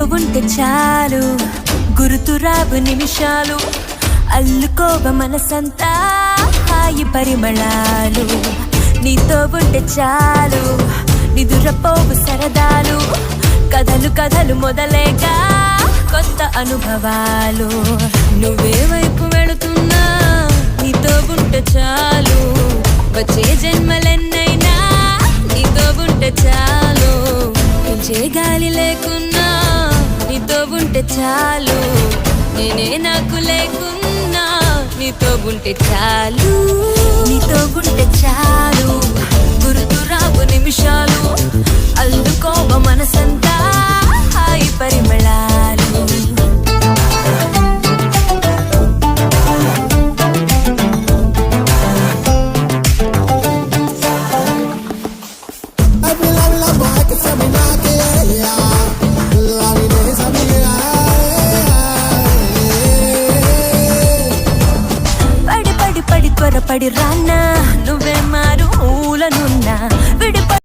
ఉంటే చాలు గురుతురావు నిమిషాలు అల్లుకోవ మనసంతా హాయి పరిమళాలు నీతో ఉంటే చాలు నిదురపోవు సరదాలు కథలు కథలు మొదలేగా కొత్త అనుభవాలు నువ్వే వైపు వెళుతున్నా నీతో ఉంటే చాలు వచ్చే జన్మలెన్నైనా నీతో ఉంటే చాలు పెంచే గాలి లేకున్నా నీతో ఉంటే చాలు నేనే నాకు లేకున్నా నీతో ఉంటే చాలు నీతో ఉంటే చాలు గుర్తురావు నిమిషాలు అల్లుకోవ మనసంతా హాయి పరిమళాలు పడి త్వరపడి రానా నువ్వే మారు మూలనున్నా